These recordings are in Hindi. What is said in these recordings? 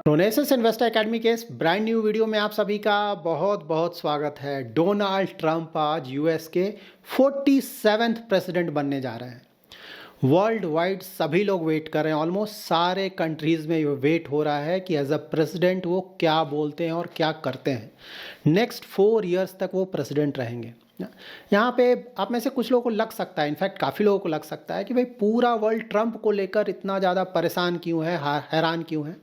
रोनेसिस इन्वेस्टर एकेडमी के इस ब्रांड न्यू वीडियो में आप सभी का बहुत बहुत स्वागत है। डोनाल्ड ट्रंप आज यूएस के 47वें प्रेसिडेंट बनने जा रहे हैं। वर्ल्ड वाइड सभी लोग वेट कर रहे हैं, ऑलमोस्ट सारे कंट्रीज़ में ये वेट हो रहा है कि एज अ प्रेसिडेंट वो क्या बोलते हैं और क्या करते हैं। नेक्स्ट 4 इयर्स तक वो प्रेसिडेंट रहेंगे। यहाँ पे आप में से कुछ लोगों को लग सकता है, इनफैक्ट काफ़ी लोगों को लग सकता है कि भाई पूरा वर्ल्ड ट्रंप को लेकर इतना ज़्यादा परेशान क्यों है, हैरान क्यों है।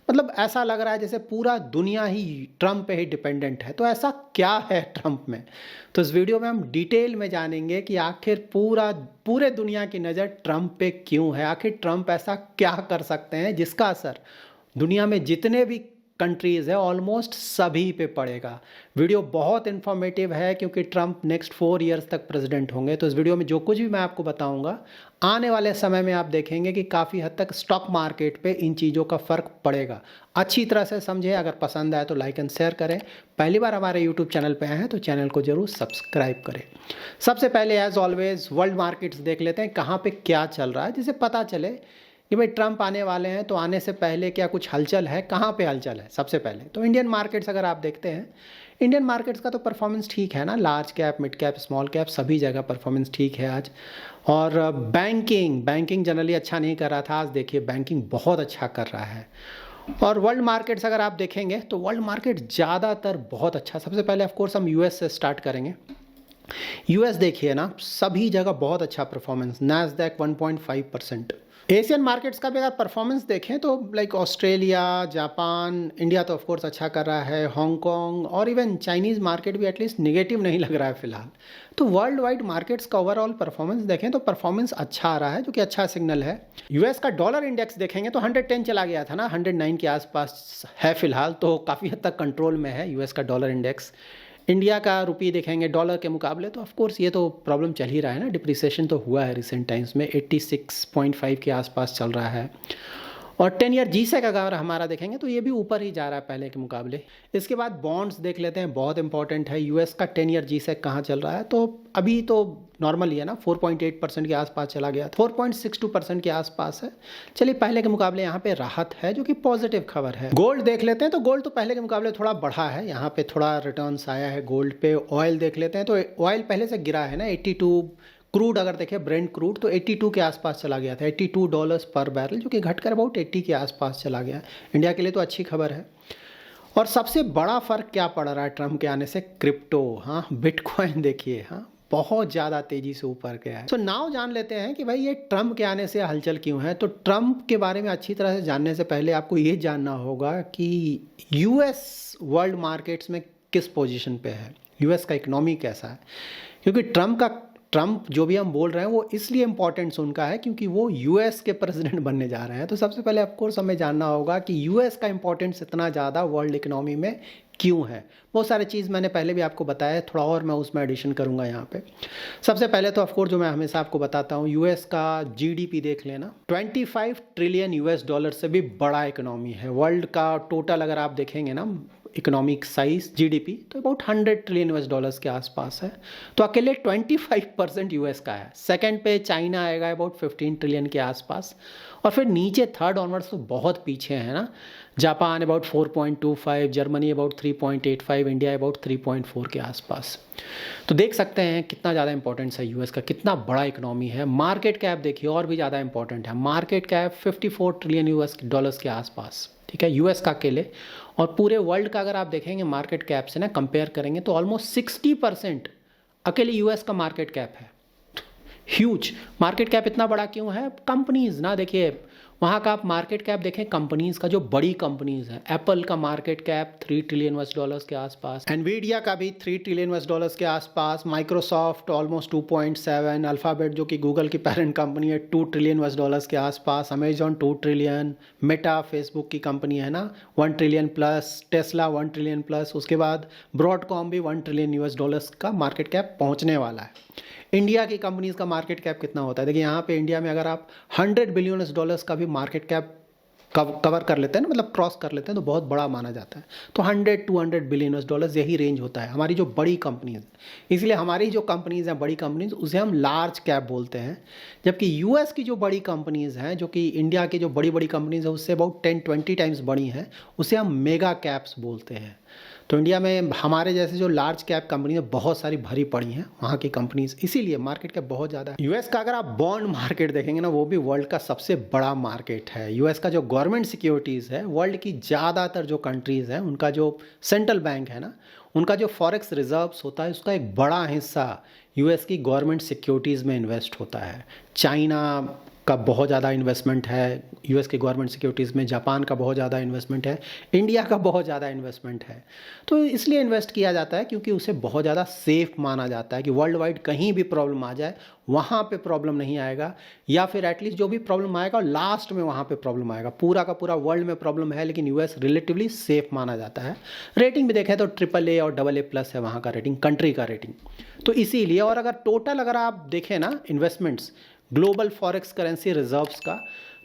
मतलब ऐसा लग रहा है जैसे पूरा दुनिया ही ट्रंप पे ही डिपेंडेंट है। तो ऐसा क्या है ट्रंप में? तो इस वीडियो में हम डिटेल में जानेंगे कि आखिर पूरे दुनिया की नज़र ट्रंप पे क्यों है। आखिर ट्रंप ऐसा क्या कर सकते हैं जिसका असर दुनिया में जितने भी कंट्रीज़ है ऑलमोस्ट सभी पे पड़ेगा। वीडियो बहुत इन्फॉर्मेटिव है क्योंकि ट्रंप नेक्स्ट 4 इयर्स तक प्रेसिडेंट होंगे। तो इस वीडियो में जो कुछ भी मैं आपको बताऊंगा, आने वाले समय में आप देखेंगे कि काफ़ी हद तक स्टॉक मार्केट पे इन चीज़ों का फ़र्क पड़ेगा। अच्छी तरह से समझें। अगर पसंद आए तो लाइक एंड शेयर करें। पहली बार हमारे यूट्यूब चैनल पे आए हैं तो चैनल को जरूर सब्सक्राइब करें। सबसे पहले एज ऑलवेज वर्ल्ड मार्केट्स देख लेते हैं, कहाँ पे क्या चल रहा है, जिससे पता चले कि भाई ट्रंप आने वाले हैं तो आने से पहले क्या कुछ हलचल है, कहाँ पे हलचल है। सबसे पहले तो इंडियन मार्केट्स अगर आप देखते हैं, इंडियन मार्केट्स का तो परफॉर्मेंस ठीक है ना। Large cap, mid cap, small cap सभी जगह परफॉर्मेंस ठीक है आज। और बैंकिंग जनरली अच्छा नहीं कर रहा था, आज देखिए बैंकिंग बहुत अच्छा कर रहा है। और वर्ल्ड मार्केट्स अगर आप देखेंगे तो वर्ल्ड मार्केट ज़्यादातर बहुत अच्छा। सबसे पहले ऑफकोर्स हम यूएस से स्टार्ट करेंगे। यूएस देखिए ना, सभी जगह बहुत अच्छा परफॉर्मेंस, नैस्डैक 1.5%। एशियन मार्केट्स का भी अगर परफॉर्मेंस देखें तो लाइक ऑस्ट्रेलिया, जापान, इंडिया तो ऑफकोर्स अच्छा कर रहा है, हांगकांग और इवन चाइनीज़ मार्केट भी एटलीस्ट नेगेटिव नहीं लग रहा है फिलहाल। तो वर्ल्ड वाइड मार्केट्स का ओवरऑल परफॉर्मेंस देखें तो परफॉर्मेंस अच्छा आ रहा है, जो कि अच्छा सिग्नल है। यूएस का डॉलर इंडेक्स देखेंगे तो 110 चला गया था ना, 109 के आसपास है फिलहाल, तो काफ़ी हद तक कंट्रोल में है यूएस का डॉलर इंडेक्स। इंडिया का रुपये देखेंगे डॉलर के मुकाबले तो ऑफकोर्स ये तो प्रॉब्लम चल ही रहा है ना, डिप्रिसिएशन तो हुआ है रिसेंट टाइम्स में, 86.5 के आसपास चल रहा है। और 10 ईयर जीसेक अगर हमारा देखेंगे तो ये भी ऊपर ही जा रहा है पहले के मुकाबले। इसके बाद बॉन्ड्स देख लेते हैं, बहुत इंपॉर्टेंट है। यूएस का 10 ईयर जीसेक कहाँ चल रहा है, तो अभी तो नॉर्मल ही है ना, 4.8% के आसपास चला गया, 4.62% के आसपास है। चलिए पहले के मुकाबले यहाँ पे राहत है, जो कि पॉजिटिव खबर है। गोल्ड देख लेते हैं तो गोल्ड तो पहले के मुकाबले थोड़ा बढ़ा है, यहाँ पे थोड़ा रिटर्न्स आया है गोल्ड पे। ऑयल देख लेते हैं तो ऑयल पहले से गिरा है ना, 82। क्रूड अगर देखें, ब्रेंट क्रूड तो 82 के आसपास चला गया था, $82 पर बैरल, जो कि घटकर अबाउट 80 के आसपास चला गया। इंडिया के लिए तो अच्छी खबर है। और सबसे बड़ा फ़र्क क्या पड़ रहा है ट्रंप के आने से? क्रिप्टो, हाँ, बिटकॉइन देखिए, हाँ, बहुत ज़्यादा तेज़ी से ऊपर गया है। तो नाउ जान लेते हैं कि भाई ये ट्रंप के आने से हलचल क्यों है। तो ट्रंप के बारे में अच्छी तरह से जानने से पहले आपको ये जानना होगा कि यूएस वर्ल्ड मार्केट्स में किस पोजीशन पे है, यूएस का इकोनॉमी कैसा है। क्योंकि ट्रंप जो भी हम बोल रहे हैं वो इसलिए इंपॉर्टेंस उनका है क्योंकि वो यूएस के प्रेसिडेंट बनने जा रहे हैं। तो सबसे पहले ऑफकोर्स हमें जानना होगा कि यूएस का इंपॉर्टेंस इतना ज़्यादा वर्ल्ड इकोनॉमी में क्यों है। बहुत सारी चीज़ मैंने पहले भी आपको बताया है, थोड़ा और मैं उसमें एडिशन करूंगा यहाँ पे। सबसे पहले तो ऑफकोर्स जो मैं हमेशा आपको बताता हूँ, यूएस का जीडीपी देख लेना, 25 ट्रिलियन यूएस डॉलर से भी बड़ा इकोनॉमी है। वर्ल्ड का टोटल अगर आप देखेंगे ना इकोनॉमिक साइज जीडीपी, तो अबाउट 100 ट्रिलियन यूएस डॉलर्स के आसपास है। तो अकेले 25% यूएस का है। सेकंड पे चाइना आएगा अबाउट 15 ट्रिलियन के आसपास। और फिर नीचे थर्ड ऑनवर्ड्स तो बहुत पीछे है ना। Japan about 4.25, Germany about 3.85, India about 3.4 के आसपास। तो देख सकते हैं कितना ज़्यादा इंपॉर्टेंस है यूएस का, कितना बड़ा इकोनॉमी है। मार्केट कैप देखिए और भी ज़्यादा इंपॉर्टेंट है। Market cap 54 trillion US dollars के आसपास, ठीक है, यूएस का अकेले। और पूरे वर्ल्ड का अगर आप देखेंगे मार्केट कैप से ना कंपेयर करेंगे तो ऑलमोस्ट 60% अकेले यूएस का मार्केट कैप है। ह्यूज मार्केट कैप इतना बड़ा क्यों है? कंपनीज ना, देखिए वहाँ का आप मार्केट कैप देखें कंपनीज का, जो बड़ी कंपनीज है। एप्पल का market cap 3 trillion US dollars के आसपास, एनवीडिया का भी 3 ट्रिलियन यूएस डॉलर्स के आसपास, माइक्रोसॉफ्ट ऑलमोस्ट 2.7, अल्फाबेट जो कि गूगल की पेरेंट कंपनी है 2 ट्रिलियन यूएस डॉलर्स के आसपास, अमेजॉन 2 ट्रिलियन, मेटा फेसबुक की कंपनी है ना 1 trillion plus, Tesla 1 trillion plus, उसके बाद ब्रॉडकॉम भी 1 ट्रिलियन यूएस डॉलर्स का मार्केट कैप पहुँचने वाला है। इंडिया की कंपनीज का मार्केट कैप कितना होता है? देखिए यहाँ पे इंडिया में अगर आप 100 बिलियन डॉलर्स का भी मार्केट कैप कवर कर लेते हैं ना, मतलब क्रॉस कर लेते हैं तो बहुत बड़ा माना जाता है। तो 100-200 बिलियन यूएस डॉलर्स यही रेंज होता है हमारी जो बड़ी कंपनीज। इसलिए हमारी जो कंपनीज़ हैं बड़ी कंपनीज, उसे हम लार्ज कैप बोलते हैं। जबकि यूएस की जो बड़ी कंपनीज़ हैं, जो कि इंडिया की जो बड़ी बड़ी कंपनीज़ हैं उससे अबाउट 10-20 टाइम्स बड़ी हैं, उसे हम मेगा कैप्स बोलते हैं। तो इंडिया में हमारे जैसे जो लार्ज कैप कंपनी बहुत सारी भरी पड़ी हैं वहाँ की कंपनीज, इसीलिए मार्केट कैप बहुत ज़्यादा है। यूएस का अगर आप बॉन्ड मार्केट देखेंगे ना, वो भी वर्ल्ड का सबसे बड़ा मार्केट है। यूएस का जो गवर्नमेंट सिक्योरिटीज़ है, वर्ल्ड की ज़्यादातर जो कंट्रीज़ हैं उनका जो सेंट्रल बैंक है ना, उनका जो फॉरेक्स रिजर्व्स होता है उसका एक बड़ा हिस्सा यूएस की गवर्नमेंट सिक्योरिटीज़ में इन्वेस्ट होता है। चाइना का बहुत ज़्यादा इन्वेस्टमेंट है यूएस के गवर्नमेंट सिक्योरिटीज़ में, जापान का बहुत ज़्यादा इन्वेस्टमेंट है, इंडिया का बहुत ज़्यादा इन्वेस्टमेंट है। तो इसलिए इन्वेस्ट किया जाता है क्योंकि उसे बहुत ज़्यादा सेफ माना जाता है कि वर्ल्ड वाइड कहीं भी प्रॉब्लम आ जाए वहाँ पे प्रॉब्लम नहीं आएगा, या फिर एटलीस्ट जो भी प्रॉब्लम आएगा लास्ट में वहाँ पे प्रॉब्लम आएगा। पूरा का पूरा वर्ल्ड में प्रॉब्लम है लेकिन यूएस रिलेटिवली सेफ माना जाता है। रेटिंग भी देखें तो AAA और AA+ है वहाँ का रेटिंग, कंट्री का रेटिंग। तो इसीलिए, और अगर टोटल अगर आप देखें ना investments global forex currency reserves का,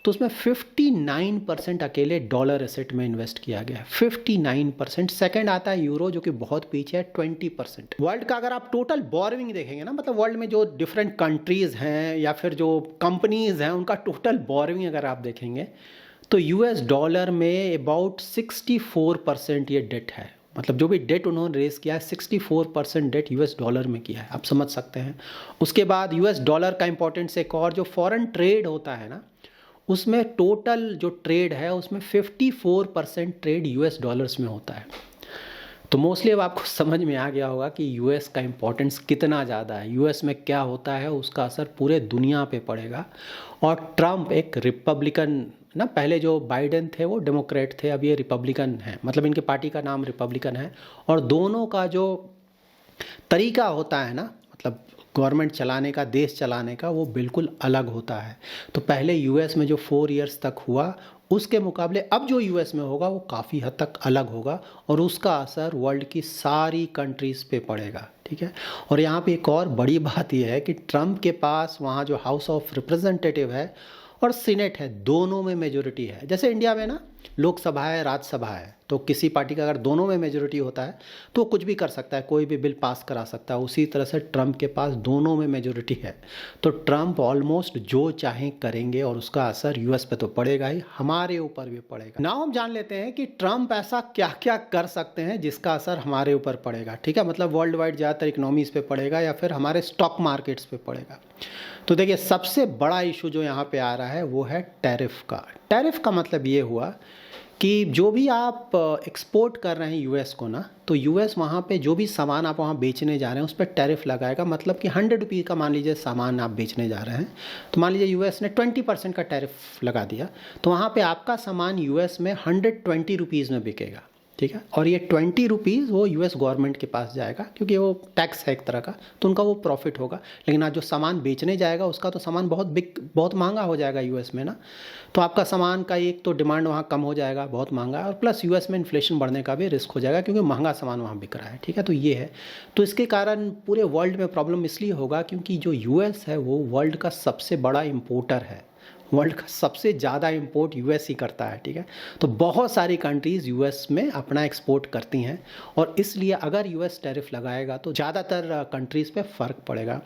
तो उसमें 59% अकेले डॉलर एसेट में इन्वेस्ट किया गया है, 59%। सेकंड आता है यूरो जो कि बहुत पीछे है, 20%। वर्ल्ड का अगर आप टोटल बोरोइंग देखेंगे ना, मतलब वर्ल्ड में जो डिफरेंट कंट्रीज़ हैं या फिर जो कंपनीज़ हैं उनका टोटल बोरोइंग अगर आप देखेंगे तो यूएस डॉलर में अबाउट 64% ये डेट है। मतलब जो भी डेट उन्होंने रेस किया है 64% डेट यूएस डॉलर में किया है, आप समझ सकते हैं। उसके बाद यूएस डॉलर का इंपॉर्टेंस एक और, जो फॉरेन ट्रेड होता है ना, उसमें टोटल जो ट्रेड है उसमें 54% ट्रेड यूएस डॉलर्स में होता है। तो मोस्टली अब आपको समझ में आ गया होगा कि यूएस का इंपॉर्टेंस कितना ज़्यादा है, यूएस में क्या होता है उसका असर पूरे दुनिया पे पड़ेगा। और ट्रम्प एक रिपब्लिकन ना, पहले जो बाइडेन थे वो डेमोक्रेट थे, अब ये रिपब्लिकन है, मतलब इनकी पार्टी का नाम रिपब्लिकन है। और दोनों का जो तरीका होता है ना, मतलब गवर्नमेंट चलाने का, देश चलाने का, वो बिल्कुल अलग होता है। तो पहले यूएस में जो 4 इयर्स तक हुआ उसके मुकाबले अब जो यूएस में होगा वो काफ़ी हद तक अलग होगा और उसका असर वर्ल्ड की सारी कंट्रीज़ पे पड़ेगा, ठीक है। और यहाँ पे एक और बड़ी बात यह है कि ट्रम्प के पास वहाँ जो हाउस ऑफ रिप्रेजेंटेटिव है और सीनेट है, दोनों में मेजोरिटी है। जैसे इंडिया में ना लोकसभा है, राज्यसभा है, तो किसी पार्टी का अगर दोनों में मेजोरिटी होता है तो कुछ भी कर सकता है, कोई भी बिल पास करा सकता है। उसी तरह से ट्रम्प के पास दोनों में मेजोरिटी है, तो ट्रम्प ऑलमोस्ट जो चाहे करेंगे और उसका असर यूएस पे तो पड़ेगा ही, हमारे ऊपर भी पड़ेगा। नाउ हम जान लेते हैं कि ट्रम्प ऐसा क्या क्या कर सकते हैं जिसका असर हमारे ऊपर पड़ेगा, ठीक है। मतलब वर्ल्ड वाइड ज़्यादातर इकोनॉमीज़ पे पड़ेगा या फिर हमारे स्टॉक मार्केट्स पे पड़ेगा। तो देखिए, सबसे बड़ा इशू जो यहाँ पे आ रहा है वो है टैरिफ का। टैरिफ का मतलब ये हुआ कि जो भी आप एक्सपोर्ट कर रहे हैं यूएस को ना, तो यूएस वहाँ पे जो भी सामान आप वहाँ बेचने जा रहे हैं उस पर टैरिफ लगाएगा। मतलब कि 100 रुपये का मान लीजिए सामान आप बेचने जा रहे हैं, तो मान लीजिए यूएस ने 20% का टैरिफ लगा दिया, तो वहाँ पे आपका सामान यूएस में 120 रुपीज़ में बिकेगा, ठीक है। और ये 20 रुपीज़ वो यूएस गवर्नमेंट के पास जाएगा क्योंकि वो टैक्स है एक तरह का, तो उनका वो प्रॉफिट होगा। लेकिन आज जो सामान बेचने जाएगा उसका तो सामान बहुत महंगा हो जाएगा यूएस में ना, तो आपका सामान का एक तो डिमांड वहाँ कम हो जाएगा, बहुत महंगा, और प्लस यूएस में इन्फ्लेशन बढ़ने का भी रिस्क हो जाएगा क्योंकि महंगा सामान वहाँ बिक रहा है, ठीक है। तो ये है, तो इसके कारण पूरे वर्ल्ड में प्रॉब्लम इसलिए होगा क्योंकि जो यूएस है वो वर्ल्ड का सबसे बड़ा इम्पोर्टर है, वर्ल्ड का सबसे ज़्यादा इंपोर्ट यूएस ही करता है, ठीक है। तो बहुत सारी कंट्रीज़ यूएस में अपना एक्सपोर्ट करती हैं और इसलिए अगर यूएस टैरिफ लगाएगा तो ज़्यादातर कंट्रीज़ पे फ़र्क पड़ेगा।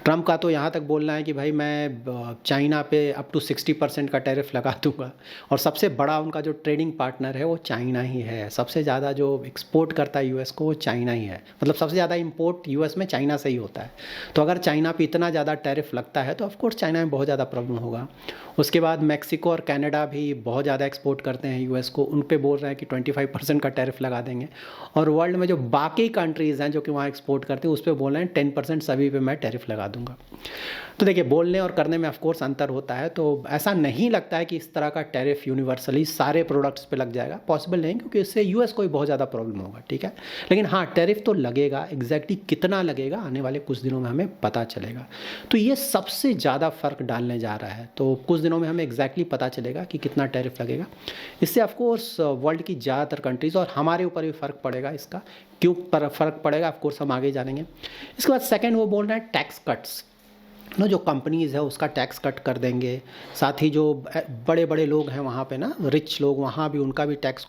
ट्रम्प का तो यहाँ तक बोलना है कि भाई मैं चाइना पे अप टू 60% का टैरिफ लगा दूंगा, और सबसे बड़ा उनका जो ट्रेडिंग पार्टनर है वो चाइना ही है। सबसे ज़्यादा जो एक्सपोर्ट करता है यूएस को वो चाइना ही है, मतलब सबसे ज़्यादा इम्पोर्ट यूएस में चाइना से ही होता है। तो अगर चाइना पे इतना ज़्यादा टैरिफ लगता है तो ऑफकोर्स चाइना में बहुत ज़्यादा प्रॉब्लम होगा। उसके बाद मैक्सिको और कनाडा भी बहुत ज़्यादा एक्सपोर्ट करते हैं यूएस को, उन पे बोल रहे हैं कि 25% का टैरिफ लगा देंगे। और वर्ल्ड में जो बाकी कंट्रीज़ हैं जो कि वहाँ एक्सपोर्ट करते हैं उस पर बोल रहे हैं 10% सभी पे मैं टैरिफ लगा दूंगा। तो देखिए, बोलने और करने में ऑफकोर्स अंतर होता है। तो ऐसा नहीं लगता है कि इस तरह का टैरिफ यूनिवर्सली सारे प्रोडक्ट्स पे लग जाएगा, पॉसिबल नहीं, क्योंकि इससे यूएस को भी बहुत ज़्यादा प्रॉब्लम होगा, ठीक है। लेकिन हाँ, टैरिफ तो लगेगा, एग्जैक्टली कितना लगेगा आने वाले कुछ दिनों में हमें पता चलेगा। तो ये सबसे ज़्यादा फ़र्क डालने जा रहा है, तो कुछ दिनों में हमें एग्जैक्टली पता चलेगा कि कितना टैरिफ लगेगा। इससे ऑफकोर्स वर्ल्ड की ज़्यादातर कंट्रीज़ और हमारे ऊपर भी फ़र्क पड़ेगा। इसका क्यों फ़र्क पड़ेगा ऑफकोर्स हम आगे जानेंगे। इसके बाद सेकेंड वो बोल रहे हैं टैक्स कट्स। ना जो कंपनीज़ है उसका टैक्स कट कर देंगे। साथ ही जो बड़े बड़े लोग हैं वहाँ पे ना, रिच लोग, वहाँ भी उनका भी टैक्स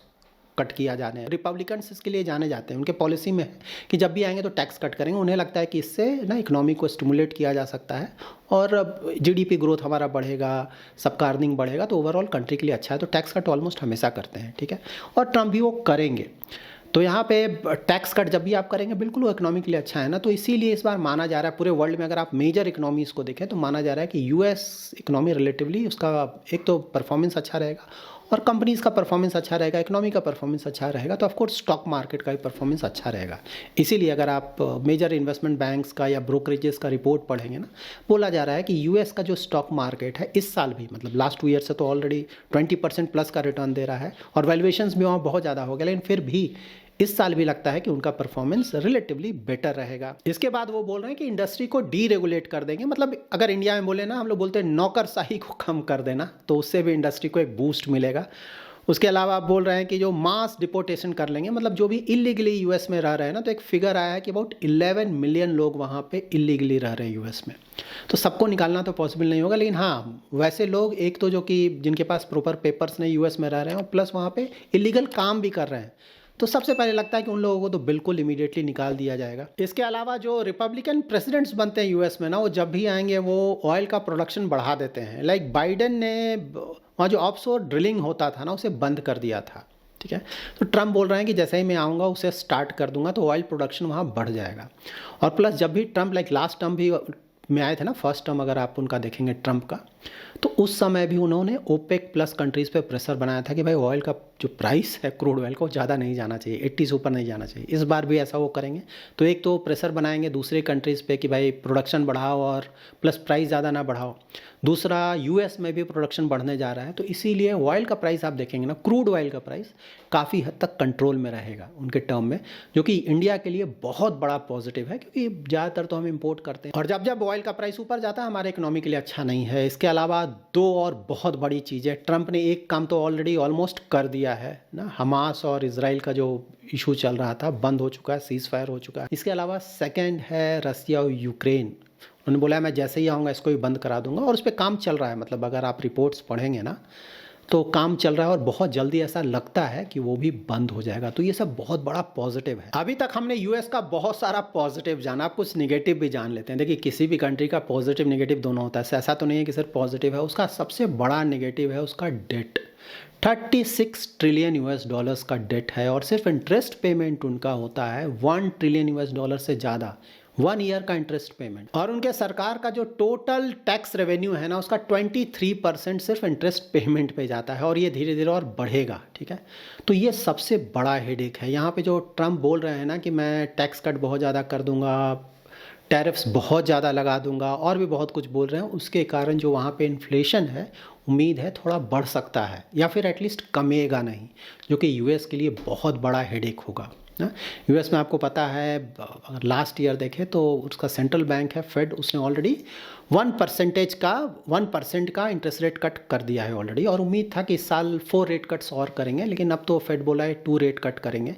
कट किया जाने है। रिपब्लिकन्स इसके लिए जाने जाते हैं, उनके पॉलिसी में है कि जब भी आएंगे तो टैक्स कट करेंगे। उन्हें लगता है कि इससे ना इकोनॉमी को स्टिमुलेट किया जा सकता है और जीडीपी ग्रोथ हमारा बढ़ेगा, सबका अर्निंग बढ़ेगा, तो ओवरऑल कंट्री के लिए अच्छा है। तो टैक्स कट ऑलमोस्ट हमेशा करते हैं, ठीक है, और ट्रम्प भी वो करेंगे। तो यहाँ पे टैक्स कट जब भी आप करेंगे बिल्कुल वो इकोनॉमी के लिए अच्छा है ना। तो इसीलिए इस बार माना जा रहा है पूरे वर्ल्ड में, अगर आप मेजर इकोनॉमीज़ को देखें तो माना जा रहा है कि यूएस इकोनॉमी रिलेटिवली उसका एक तो परफॉर्मेंस अच्छा रहेगा और कंपनीज़ का परफॉर्मेंस अच्छा रहेगा, इकोनॉमी का परफॉर्मेंस अच्छा रहेगा, तो ऑफकोर्स स्टॉक मार्केट का भी परफॉर्मेंस अच्छा रहेगा। इसीलिए अगर आप मेजर इन्वेस्टमेंट बैंक्स का या ब्रोकरेजेस का रिपोर्ट पढ़ेंगे ना, बोला जा रहा है कि यूएस का जो स्टॉक मार्केट है इस साल भी, मतलब लास्ट 2 ईयर से तो ऑलरेडी 20% प्लस का रिटर्न दे रहा है और वैल्यूएशंस भी वहाँ बहुत ज़्यादा हो गया, लेकिन फिर भी इस साल भी लगता है कि उनका परफॉर्मेंस रिलेटिवली बेटर रहेगा। इसके बाद वो बोल रहे हैं कि इंडस्ट्री को डीरेगुलेट कर देंगे, मतलब अगर इंडिया में बोले ना, हम लोग बोलते हैं नौकरशाही को कम कर देना, तो उससे भी इंडस्ट्री को एक बूस्ट मिलेगा। उसके अलावा आप बोल रहे हैं कि जो मास डिपोर्टेशन कर लेंगे, मतलब जो भी इलीगली यूएस में रह रहे हैं ना, तो एक फिगर आया है कि अबाउट 11 मिलियन लोग वहाँ पे इलीगली रह रहे हैं यूएस में। तो सबको निकालना तो पॉसिबल नहीं होगा, लेकिन हाँ वैसे लोग एक तो जो कि जिनके पास प्रॉपर पेपर्स नहीं यूएस में रह रहे हैं और प्लस वहाँ पे इलीगल काम भी कर रहे हैं, तो सबसे पहले लगता है कि उन लोगों को तो बिल्कुल इमीडिएटली निकाल दिया जाएगा। इसके अलावा जो रिपब्लिकन प्रेसिडेंट्स बनते हैं यूएस में ना, वो जब भी आएंगे वो ऑयल का प्रोडक्शन बढ़ा देते हैं। लाइक बाइडेन ने वहाँ जो ऑफशोर ड्रिलिंग होता था ना उसे बंद कर दिया था, ठीक है। तो ट्रम्प बोल रहे हैं कि जैसे ही मैं आऊँगा उसे स्टार्ट कर दूंगा तो ऑयल प्रोडक्शन वहाँ बढ़ जाएगा। और प्लस जब भी ट्रम्प, लाइक लास्ट टर्म भी में आए थे ना, फर्स्ट टर्म अगर आप उनका देखेंगे ट्रम्प का, तो उस समय भी उन्होंने ओपेक प्लस कंट्रीज़ पे प्रेशर बनाया था कि भाई ऑयल का जो प्राइस है क्रूड ऑयल का वो ज़्यादा नहीं जाना चाहिए, 80 से ऊपर नहीं जाना चाहिए। इस बार भी ऐसा वो करेंगे। तो एक तो प्रेशर बनाएंगे दूसरे कंट्रीज़ पे कि भाई प्रोडक्शन बढ़ाओ और प्लस प्राइस ज़्यादा ना बढ़ाओ। दूसरा, यूएस में भी प्रोडक्शन बढ़ने जा रहा है, तो इसीलिए ऑयल का प्राइस आप देखेंगे ना, क्रूड ऑयल का प्राइस काफ़ी हद तक कंट्रोल में रहेगा उनके टर्म में, जो कि इंडिया के लिए बहुत बड़ा पॉजिटिव है, क्योंकि ज़्यादातर तो हम इंपोर्ट करते हैं और जब जब ऑयल का प्राइस ऊपर जाता है हमारे इकोनॉमी के लिए अच्छा नहीं है। इसके अलावा 2 और बहुत बड़ी चीज़ें, ट्रंप ने एक काम तो ऑलरेडी ऑलमोस्ट कर दिया है ना, हमास और इजराइल का जो इशू चल रहा था बंद हो चुका है, सीज फायर हो चुका है। इसके अलावा सेकेंड है रसिया और यूक्रेन। उन्होंने बोला मैं जैसे ही आऊँगा इसको भी बंद करा दूंगा और उस पर काम चल रहा है। मतलब अगर आप रिपोर्ट्स पढ़ेंगे ना तो काम चल रहा है और बहुत जल्दी ऐसा लगता है कि वो भी बंद हो जाएगा। तो ये सब बहुत बड़ा पॉजिटिव है। अभी तक हमने यूएस का बहुत सारा पॉजिटिव जाना, आप कुछ निगेटिव भी जान लेते हैं। देखिए किसी भी कंट्री का पॉजिटिव निगेटिव दोनों होता है, ऐसा तो नहीं है कि सिर्फ पॉजिटिव है। उसका सबसे बड़ा निगेटिव है उसका डेट। 36 ट्रिलियन यूएस डॉलर्स का डेट है और सिर्फ इंटरेस्ट पेमेंट उनका होता है 1 ट्रिलियन यूएस डॉलर से ज़्यादा, 1 ईयर का इंटरेस्ट पेमेंट। और उनके सरकार का जो टोटल टैक्स रेवेन्यू है ना उसका 23% सिर्फ इंटरेस्ट पेमेंट पे जाता है और ये धीरे धीरे और बढ़ेगा, ठीक है। तो ये सबसे बड़ा हेडेक है। यहाँ पे जो ट्रम्प बोल रहे हैं ना कि मैं टैक्स कट बहुत ज़्यादा कर दूंगा, टैरिफ्स बहुत ज़्यादा लगा दूंगा और भी बहुत कुछ बोल रहे हैं, उसके कारण जो वहाँ पे इन्फ्लेशन है उम्मीद है थोड़ा बढ़ सकता है या फिर एटलीस्ट कमेगा नहीं, जो कि यूएस के लिए बहुत बड़ा हेडेक होगा ना। यूएस में आपको पता है अगर लास्ट ईयर देखें तो उसका सेंट्रल बैंक है फेड, उसने ऑलरेडी 1% का इंटरेस्ट रेट कट कर दिया है ऑलरेडी और उम्मीद था कि इस साल 4 रेट कट्स और करेंगे, लेकिन अब तो फेड बोला है 2 रेट कट करेंगे।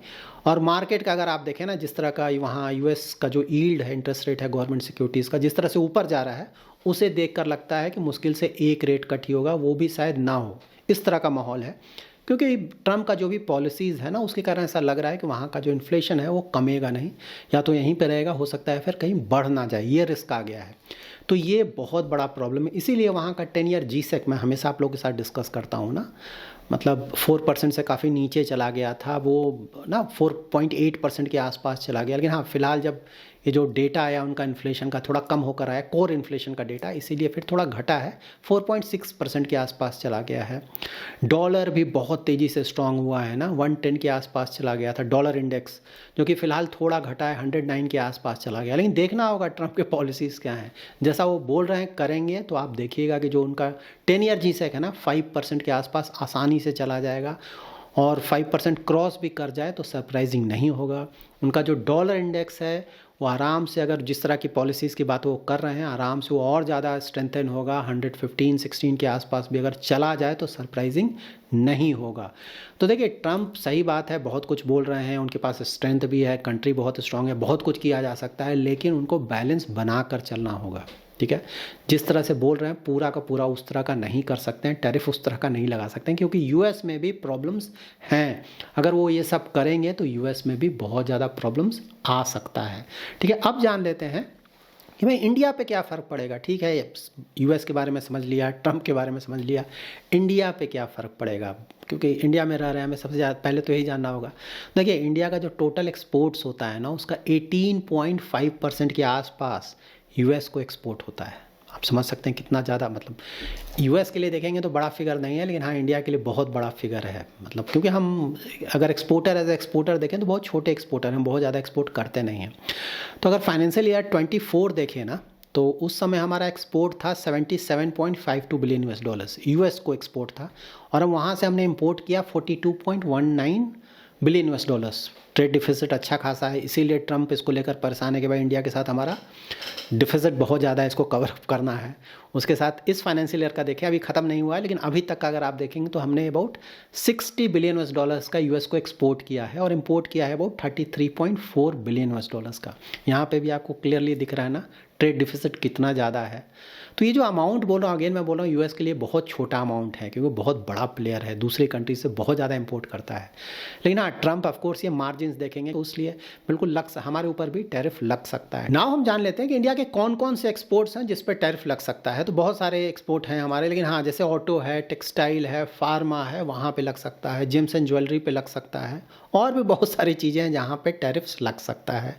और मार्केट का अगर आप देखें ना, जिस तरह का वहाँ यूएस का जो यील्ड है, इंटरेस्ट रेट है गवर्नमेंट सिक्योरिटीज़ का, जिस तरह से ऊपर जा रहा है उसे देखकर लगता है कि मुश्किल से 1 रेट कट ही होगा, वो भी शायद ना हो। इस तरह का माहौल है क्योंकि ट्रम्प का जो भी पॉलिसीज़ है ना उसके कारण ऐसा लग रहा है कि वहाँ का जो इन्फ्लेशन है वो कमेगा नहीं, या तो यहीं पे रहेगा, हो सकता है फिर कहीं बढ़ ना जाए, ये रिस्क आ गया है। तो ये बहुत बड़ा प्रॉब्लम है। इसीलिए वहाँ का 10 ईयर GSEC मैं हमेशा आप लोगों के साथ डिस्कस करता हूँ ना, मतलब 4% से काफ़ी नीचे चला गया था, वो ना 4.8% के आसपास चला गया। लेकिन हाँ फिलहाल जब ये जो डेटा आया उनका इन्फ्लेशन का थोड़ा कम होकर आया, कोर इन्फ्लेशन का डेटा, इसीलिए फिर थोड़ा घटा है, 4.6% के आसपास चला गया है। डॉलर भी बहुत तेज़ी से स्ट्रांग हुआ है ना, 110 के आसपास चला गया था डॉलर इंडेक्स, जो कि फ़िलहाल थोड़ा घटा है, 109 के आसपास चला गया। लेकिन देखना होगा ट्रम्प के पॉलिसीज़ क्या हैं, जैसा वो बोल रहे हैं करेंगे तो आप देखिएगा कि जो उनका 10 ईयर GSEC है ना 5% के आसपास आसानी से चला जाएगा और 5% क्रॉस भी कर जाए तो सरप्राइजिंग नहीं होगा। उनका जो डॉलर इंडेक्स है वो आराम से, अगर जिस तरह की पॉलिसीज़ की बात वो कर रहे हैं, आराम से वो और ज़्यादा स्ट्रेंथन होगा, 115-16 के आसपास भी अगर चला जाए तो सरप्राइजिंग नहीं होगा। तो देखिए ट्रम्प सही बात है, बहुत कुछ बोल रहे हैं, उनके पास स्ट्रेंथ भी है, कंट्री बहुत स्ट्रांग है, बहुत कुछ किया जा सकता है, लेकिन उनको बैलेंस बना कर चलना होगा। ठीक है, जिस तरह से बोल रहे हैं पूरा का पूरा उस तरह का नहीं कर सकते हैं, टैरिफ उस तरह का नहीं लगा सकते हैं, क्योंकि यूएस में भी प्रॉब्लम्स हैं। अगर वो ये सब करेंगे तो यूएस में भी बहुत ज़्यादा प्रॉब्लम्स आ सकता है। ठीक है, अब जान लेते हैं कि भाई इंडिया पे क्या फ़र्क पड़ेगा। ठीक है, यूएस के बारे में समझ लिया, ट्रंप के बारे में समझ लिया, इंडिया पे क्या फ़र्क पड़ेगा, क्योंकि इंडिया में रह रहे हैं, हमें सबसे ज़्यादा पहले तो यही जानना होगा। देखिए, इंडिया का जो टोटल एक्सपोर्ट्स होता है ना, उसका 18.5% के आसपास यूएस को एक्सपोर्ट होता है। आप समझ सकते हैं कितना ज़्यादा, मतलब यूएस के लिए देखेंगे तो बड़ा फिगर नहीं है, लेकिन हाँ इंडिया के लिए बहुत बड़ा फिगर है। मतलब क्योंकि हम अगर एक्सपोर्टर एज एक्सपोर्टर देखें तो बहुत छोटे एक्सपोर्टर हैं, बहुत ज़्यादा एक्सपोर्ट करते नहीं हैं। तो अगर फाइनेंशियल ईयर 24 देखें ना, तो उस समय हमारा एक्सपोर्ट था $77.52 बिलियन यूएस को एक्सपोर्ट था, और अब वहाँ से हमने इंपोर्ट किया $42.19 बिलियन ट्रेड डिफिसिट अच्छा खासा है, इसीलिए ट्रंप इसको लेकर परेशान है कि भाई इंडिया के साथ हमारा डिफिसिट बहुत ज़्यादा है, इसको कवर अप करना है। उसके साथ इस फाइनेंशियल ईयर का देखें, अभी ख़त्म नहीं हुआ है, लेकिन अभी तक का अगर आप देखेंगे तो हमने अबाउट $60 बिलियन का यूएस को एक्सपोर्ट किया है, और इंपोर्ट किया है अबाउट $33.4 बिलियन का। यहाँ पे भी आपको क्लियरली दिख रहा है ना ट्रेड डिफिसिट कितना ज़्यादा है। तो ये जो अमाउंट बोल रहा हूँ, अगेन मैं बोल रहा हूँ, यूएस के लिए बहुत छोटा अमाउंट है, क्योंकि बहुत बड़ा प्लेयर है, दूसरी कंट्री से बहुत ज़्यादा इंपोर्ट करता है। लेकिन हाँ, ट्रंप ऑफकोर्स ये मार्जिन देखेंगे तो इसलिए बिल्कुल हमारे ऊपर भी टैरिफ लग सकता है। नाउ हम जान लेते हैं कि इंडिया के कौन कौन से एक्सपोर्ट्स हैं जिस पर टैरिफ लग सकता है। तो बहुत सारे एक्सपोर्ट हैं हमारे, लेकिन हाँ जैसे ऑटो है, टेक्सटाइल है, फार्मा है, वहाँ पे लग सकता है, जेम्स एंड ज्वेलरी पे लग सकता है, और भी बहुत सारी चीज़ें हैं जहाँ पे टैरिफ्स लग सकता है।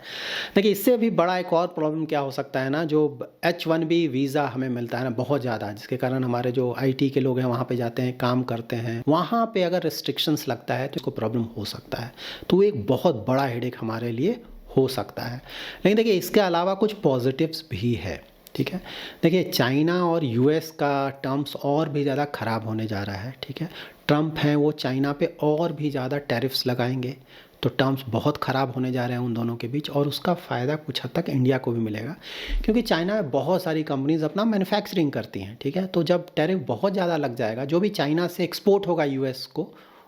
देखिए, इससे भी बड़ा एक और प्रॉब्लम क्या हो सकता है ना, जो H1B वीज़ा हमें मिलता है ना बहुत ज़्यादा, जिसके कारण हमारे जो IT के लोग हैं वहाँ पे जाते हैं, काम करते हैं, वहाँ पे अगर रिस्ट्रिक्शंस लगता है तो इसको प्रॉब्लम हो सकता है। तो एक बहुत बड़ा हेडेक हमारे लिए हो सकता है। लेकिन देखिए, इसके अलावा कुछ पॉजिटिव्स भी है। ठीक है, देखिए चाइना और यूएस का टर्म्स और भी ज़्यादा ख़राब होने जा रहा है। ठीक है, ट्रंप हैं वो चाइना पे और भी ज़्यादा टैरिफ्स लगाएंगे, तो टर्म्स बहुत ख़राब होने जा रहे हैं उन दोनों के बीच, और उसका फ़ायदा कुछ हद तक इंडिया को भी मिलेगा, क्योंकि चाइना में बहुत सारी कंपनीज अपना मैन्युफैक्चरिंग करती हैं। ठीक है, तो जब टैरिफ बहुत ज़्यादा लग जाएगा, जो भी चाइना से एक्सपोर्ट होगा यूएस को,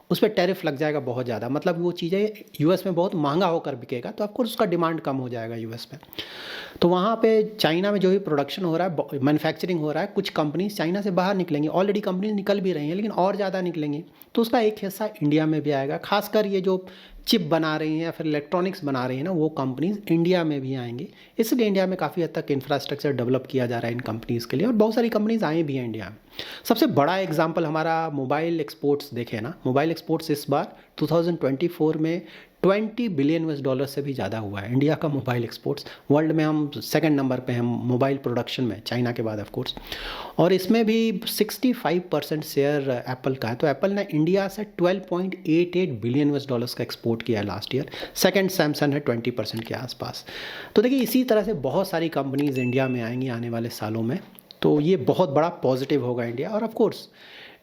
उस पर टैरिफ लग जाएगा बहुत ज़्यादा, मतलब वो चीज़ें यूएस में बहुत महंगा होकर बिकेगा, तो ऑफकोर्स उसका डिमांड कम हो जाएगा यूएस में। तो वहाँ पे चाइना में जो भी प्रोडक्शन हो रहा है, मैन्युफैक्चरिंग हो रहा है, कुछ कंपनीज चाइना से बाहर निकलेंगी, ऑलरेडी कंपनीज निकल भी रही हैं, लेकिन और ज़्यादा निकलेंगी, तो उसका एक हिस्सा इंडिया में भी आएगा। खासकर ये जो चिप बना रही हैं या फिर इलेक्ट्रॉनिक्स बना रही हैं ना, वो कंपनीज इंडिया में भी आएंगी। इसलिए इंडिया में काफ़ी हद तक इंफ्रास्ट्रक्चर डेवलप किया जा रहा है इन कंपनीज़ के लिए, और बहुत सारी कंपनीज आई भी हैं इंडिया में। सबसे बड़ा एग्जांपल हमारा मोबाइल एक्सपोर्ट्स देखें ना, मोबाइल एक्सपोर्ट्स इस बार 2024 में $20 बिलियन से भी ज़्यादा हुआ है इंडिया का मोबाइल एक्सपोर्ट्स। वर्ल्ड में हम सेकंड नंबर पे हैं मोबाइल प्रोडक्शन में, चाइना के बाद ऑफ कोर्स, और इसमें भी 65% शेयर एप्पल का है। तो एप्पल ने इंडिया से $12.88 बिलियन का एक्सपोर्ट किया है लास्ट ईयर। सेकंड सैमसंग है 20% के आसपास। तो देखिए, इसी तरह से बहुत सारी कंपनीज इंडिया में आएंगी आने वाले सालों में, तो ये बहुत बड़ा पॉजिटिव होगा इंडिया। और ऑफ कोर्स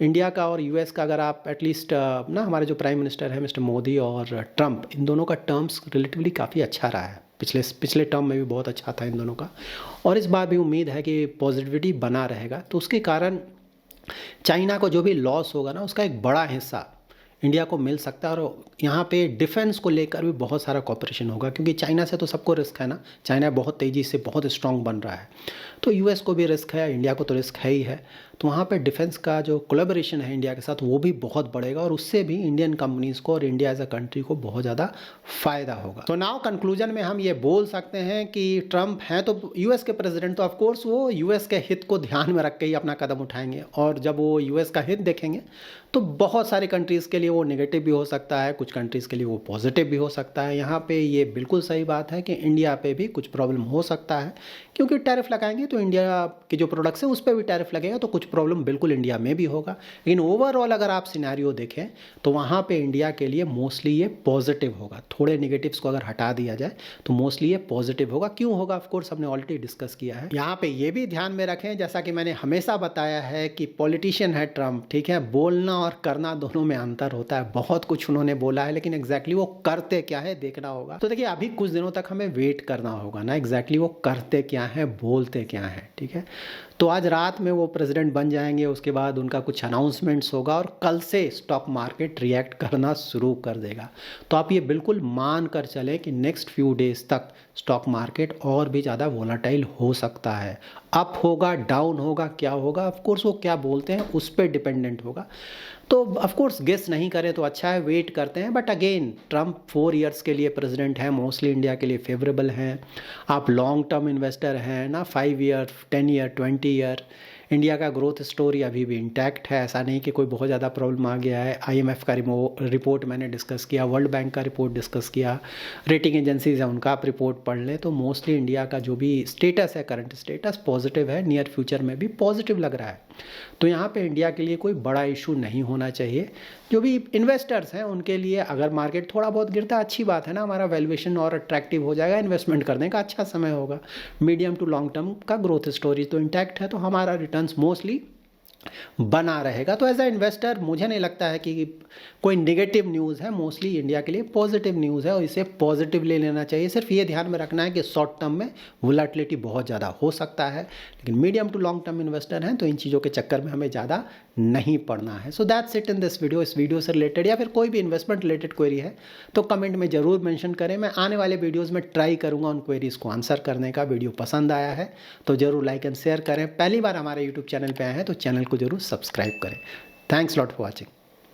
इंडिया का और यूएस का अगर आप एटलीस्ट ना, हमारे जो प्राइम मिनिस्टर है मिस्टर मोदी और ट्रंप, इन दोनों का टर्म्स रिलेटिवली काफ़ी अच्छा रहा है। पिछले टर्म में भी बहुत अच्छा था इन दोनों का, और इस बार भी उम्मीद है कि पॉजिटिविटी बना रहेगा। तो उसके कारण चाइना को जो भी लॉस होगा ना, उसका एक बड़ा हिस्सा इंडिया को मिल सकता है। और यहाँ पे डिफेंस को लेकर भी बहुत सारा कॉपरेशन होगा, क्योंकि चाइना से तो सबको रिस्क है ना, चाइना बहुत तेज़ी से बहुत स्ट्रांग बन रहा है, तो यूएस को भी रिस्क है, इंडिया को तो रिस्क है ही है। तो वहाँ पे डिफेंस का जो कोलैबोरेशन है इंडिया के साथ, वो भी बहुत बढ़ेगा, और उससे भी इंडियन कंपनीज़ को और इंडिया एज अ कंट्री को बहुत ज़्यादा फ़ायदा होगा। तो नाउ कंक्लूजन में हम ये बोल सकते हैं कि ट्रंप हैं तो यूएस के प्रेसिडेंट, तो ऑफकोर्स वो यूएस के हित को ध्यान में रख के ही अपना कदम उठाएंगे, और जब वो यूएस का हित देखेंगे तो बहुत सारे कंट्रीज़ के लिए वो नेगेटिव भी हो सकता है, कुछ कंट्रीज़ के लिए वो पॉजिटिव भी हो सकता है। यहाँ पे ये बिल्कुल सही बात है कि इंडिया पे भी कुछ प्रॉब्लम हो सकता है, क्योंकि टैरिफ लगाएंगे तो इंडिया के जो प्रोडक्ट्स हैं उस पर भी टैरिफ लगेगा, तो कुछ प्रॉब्लम बिल्कुल इंडिया में भी होगा। लेकिन ओवरऑल अगर आप सिनेरियो देखें तो वहाँ पे इंडिया के लिए मोस्टली ये पॉजिटिव होगा। थोड़े नेगेटिव्स को अगर हटा दिया जाए तो मोस्टली ये पॉजिटिव होगा। क्यों होगा, ऑफकोर्स हमने ऑलरेडी डिस्कस किया है। यहाँ पे ये भी ध्यान में रखें, जैसा कि मैंने हमेशा बताया है कि पॉलिटिशियन है ट्रंप, ठीक है, बोलना और करना दोनों में अंतर होता है। बहुत कुछ उन्होंने बोला है, लेकिन एग्जैक्टली वो करते क्या है देखना होगा। तो देखिए, अभी कुछ दिनों तक हमें वेट करना होगा ना, एग्जैक्टली वो करते क्या है, बोलते क्या है। ठीक है, तो आज रात में वो प्रेसिडेंट बन जाएंगे, उसके बाद उनका कुछ अनाउंसमेंट्स होगा और कल से स्टॉक मार्केट रिएक्ट करना शुरू कर देगा। तो आप ये बिल्कुल मान कर चलें कि नेक्स्ट फ्यू डेज तक स्टॉक मार्केट और भी ज़्यादा वोलाटाइल हो सकता है। अप होगा, डाउन होगा, क्या होगा, ऑफ कोर्स वो क्या बोलते हैं उस पर डिपेंडेंट होगा। तो ऑफ कोर्स गेस नहीं करें तो अच्छा है, वेट करते हैं। बट अगेन ट्रम्प 4 इयर्स के लिए प्रेसिडेंट है, मोस्टली इंडिया के लिए फेवरेबल हैं। आप लॉन्ग टर्म इन्वेस्टर हैं ना, 5 ईयर, 10 ईयर, 20 ईयर, इंडिया का ग्रोथ स्टोरी अभी भी इंटैक्ट है। ऐसा नहीं कि कोई बहुत ज़्यादा प्रॉब्लम आ गया है। IMF का रिपोर्ट मैंने डिस्कस किया, वर्ल्ड बैंक का रिपोर्ट डिस्कस किया, रेटिंग एजेंसीज हैं उनका आप रिपोर्ट पढ़ लें। तो मोस्टली इंडिया का जो भी स्टेटस है, करंट स्टेटस पॉजिटिव है, नियर फ्यूचर में भी पॉजिटिव लग रहा है। तो यहाँ पे इंडिया के लिए कोई बड़ा इशू नहीं होना चाहिए। जो भी इन्वेस्टर्स हैं उनके लिए अगर मार्केट थोड़ा बहुत गिरता है अच्छी बात है ना, हमारा वैल्यूएशन और अट्रैक्टिव हो जाएगा, इन्वेस्टमेंट करने का अच्छा समय होगा। मीडियम टू लॉन्ग टर्म का ग्रोथ स्टोरी तो इंटैक्ट है, तो हमारा रिटर्न्स मोस्टली बना रहेगा। तो एज अ इन्वेस्टर मुझे नहीं लगता है कि कोई नेगेटिव न्यूज़ है, मोस्टली इंडिया के लिए पॉजिटिव न्यूज़ है और इसे पॉजिटिवली लेना चाहिए। सिर्फ ये ध्यान में रखना है कि शॉर्ट टर्म में वोलेटिलिटी बहुत ज़्यादा हो सकता है, लेकिन medium to long term investor हैं तो इन चीज़ों के चक्कर में हमें ज़्यादा नहीं पड़ना है। So that's it in this video. इस वीडियो से रिलेटेड या फिर कोई भी इन्वेस्टमेंट रिलेटेड क्वेरी है तो कमेंट में ज़रूर मेंशन करें। मैं आने वाले वीडियोज़ में ट्राई करूँगा उन क्वेरीज़ को आंसर करने का। वीडियो पसंद आया है तो ज़रूर लाइक एंड शेयर करें। पहली बार हमारे यूट्यूब चैनल पर आए हैं तो चैनल को ज़रूर सब्सक्राइब करें। Thanks lot for watching.